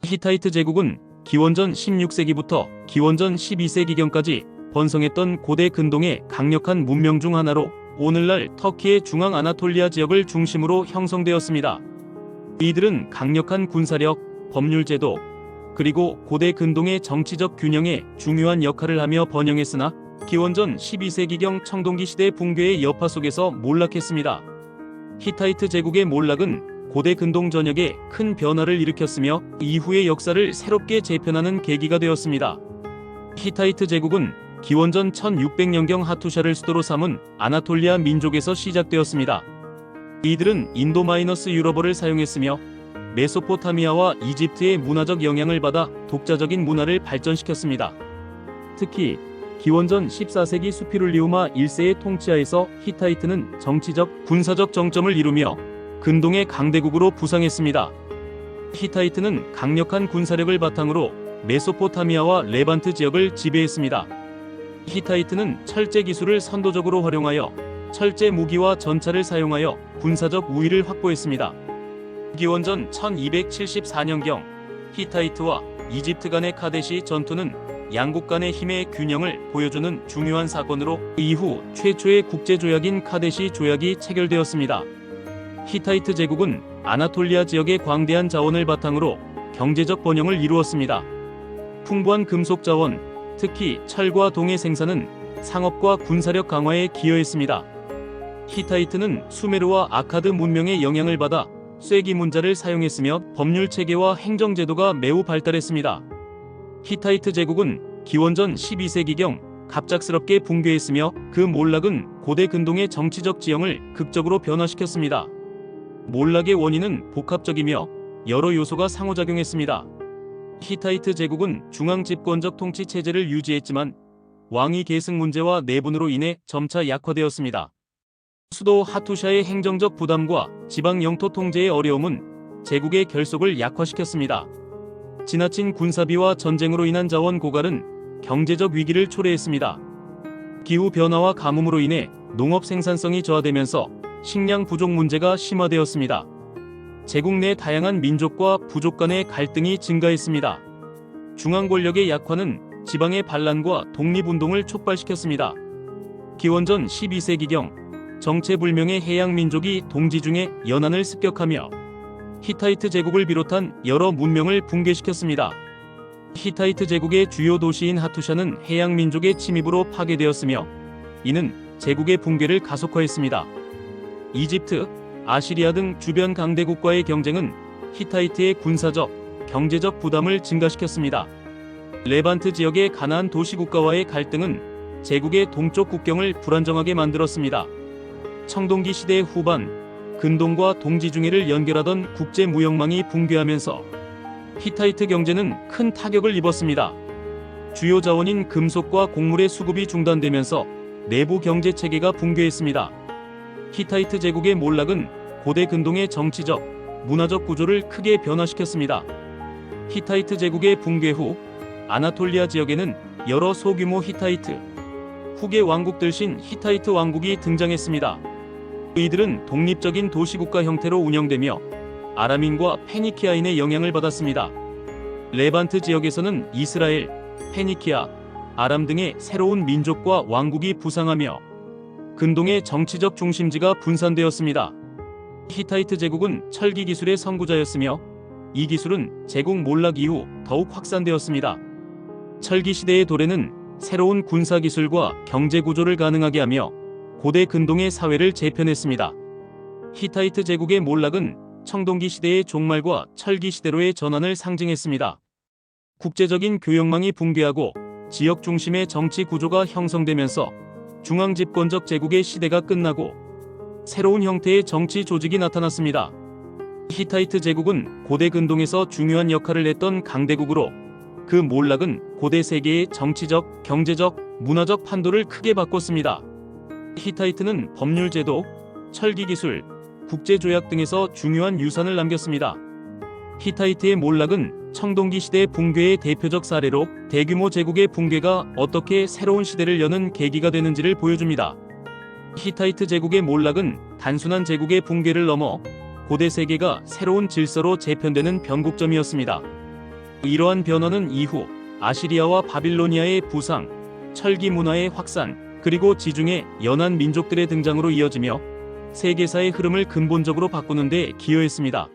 히타이트 제국은 기원전 16세기부터 기원전 12세기경까지 번성했던 고대 근동의 강력한 문명 중 하나로 오늘날 터키의 중앙 아나톨리아 지역을 중심으로 형성되었습니다. 이들은 강력한 군사력, 법률 제도, 그리고 고대 근동의 정치적 균형에 중요한 역할을 하며 번영했으나 기원전 12세기경 청동기 시대 붕괴의 여파 속에서 몰락했습니다. 히타이트 제국의 몰락은 고대 근동 전역에 큰 변화를 일으켰으며 이후의 역사를 새롭게 재편하는 계기가 되었습니다. 히타이트 제국은 기원전 1600년경 하투샤를 수도로 삼은 아나톨리아 민족에서 시작되었습니다. 이들은 인도-유럽어를 사용했으며 메소포타미아와 이집트의 문화적 영향을 받아 독자적인 문화를 발전시켰습니다. 특히 기원전 14세기 수피룰리우마 1세의 통치하에서 히타이트는 정치적, 군사적 정점을 이루며 근동의 강대국으로 부상했습니다. 히타이트는 강력한 군사력을 바탕으로 메소포타미아와 레반트 지역을 지배했습니다. 히타이트는 철제 기술을 선도적으로 활용하여 철제 무기와 전차를 사용하여 군사적 우위를 확보했습니다. 기원전 1274년경 히타이트와 이집트 간의 카데시 전투는 양국 간의 힘의 균형을 보여주는 중요한 사건으로 이후 최초의 국제조약인 카데시 조약이 체결되었습니다. 히타이트 제국은 아나톨리아 지역의 광대한 자원을 바탕으로 경제적 번영을 이루었습니다. 풍부한 금속 자원, 특히 철과 동의 생산은 상업과 군사력 강화에 기여했습니다. 히타이트는 수메르와 아카드 문명의 영향을 받아 쇠기 문자를 사용했으며 법률 체계와 행정 제도가 매우 발달했습니다. 히타이트 제국은 기원전 12세기경 갑작스럽게 붕괴했으며 그 몰락은 고대 근동의 정치적 지형을 극적으로 변화시켰습니다. 몰락의 원인은 복합적이며 여러 요소가 상호작용했습니다. 히타이트 제국은 중앙 집권적 통치 체제를 유지했지만 왕위 계승 문제와 내분으로 인해 점차 약화되었습니다. 수도 하투샤의 행정적 부담과 지방 영토 통제의 어려움은 제국의 결속을 약화시켰습니다. 지나친 군사비와 전쟁으로 인한 자원 고갈은 경제적 위기를 초래했습니다. 기후 변화와 가뭄으로 인해 농업 생산성이 저하되면서 식량 부족 문제가 심화되었습니다. 제국 내 다양한 민족과 부족 간의 갈등이 증가했습니다. 중앙 권력의 약화는 지방의 반란과 독립운동을 촉발시켰습니다. 기원전 12세기경 정체불명의 해양 민족이 동지 중에 연안을 습격하며 히타이트 제국을 비롯한 여러 문명을 붕괴시켰습니다. 히타이트 제국의 주요 도시인 하투샤는 해양 민족의 침입으로 파괴되었으며 이는 제국의 붕괴를 가속화했습니다. 이집트, 아시리아 등 주변 강대국과의 경쟁은 히타이트의 군사적, 경제적 부담을 증가시켰습니다. 레반트 지역의 가나안 도시국가와의 갈등은 제국의 동쪽 국경을 불안정하게 만들었습니다. 청동기 시대 후반, 근동과 동지중해를 연결하던 국제무역망이 붕괴하면서 히타이트 경제는 큰 타격을 입었습니다. 주요 자원인 금속과 곡물의 수급이 중단되면서 내부 경제 체계가 붕괴했습니다. 히타이트 제국의 몰락은 고대 근동의 정치적, 문화적 구조를 크게 변화시켰습니다. 히타이트 제국의 붕괴 후 아나톨리아 지역에는 여러 소규모 히타이트, 후계 왕국들신 히타이트 왕국이 등장했습니다. 이들은 독립적인 도시국가 형태로 운영되며 아람인과 페니키아인의 영향을 받았습니다. 레반트 지역에서는 이스라엘, 페니키아, 아람 등의 새로운 민족과 왕국이 부상하며 근동의 정치적 중심지가 분산되었습니다. 히타이트 제국은 철기 기술의 선구자였으며 이 기술은 제국 몰락 이후 더욱 확산되었습니다. 철기 시대의 도래는 새로운 군사 기술과 경제 구조를 가능하게 하며 고대 근동의 사회를 재편했습니다. 히타이트 제국의 몰락은 청동기 시대의 종말과 철기 시대로의 전환을 상징했습니다. 국제적인 교역망이 붕괴하고 지역 중심의 정치 구조가 형성되면서 중앙 집권적 제국의 시대가 끝나고 새로운 형태의 정치 조직이 나타났습니다. 히타이트 제국은 고대 근동에서 중요한 역할을 했던 강대국으로 그 몰락은 고대 세계의 정치적, 경제적, 문화적 판도를 크게 바꿨습니다. 히타이트는 법률 제도, 철기 기술, 국제조약 등에서 중요한 유산을 남겼습니다. 히타이트의 몰락은 청동기 시대 붕괴의 대표적 사례로 대규모 제국의 붕괴가 어떻게 새로운 시대를 여는 계기가 되는지를 보여줍니다. 히타이트 제국의 몰락은 단순한 제국의 붕괴를 넘어 고대 세계가 새로운 질서로 재편되는 변곡점이었습니다. 이러한 변화는 이후 아시리아와 바빌로니아의 부상, 철기 문화의 확산, 그리고 지중해 연안 민족들의 등장으로 이어지며 세계사의 흐름을 근본적으로 바꾸는 데 기여했습니다.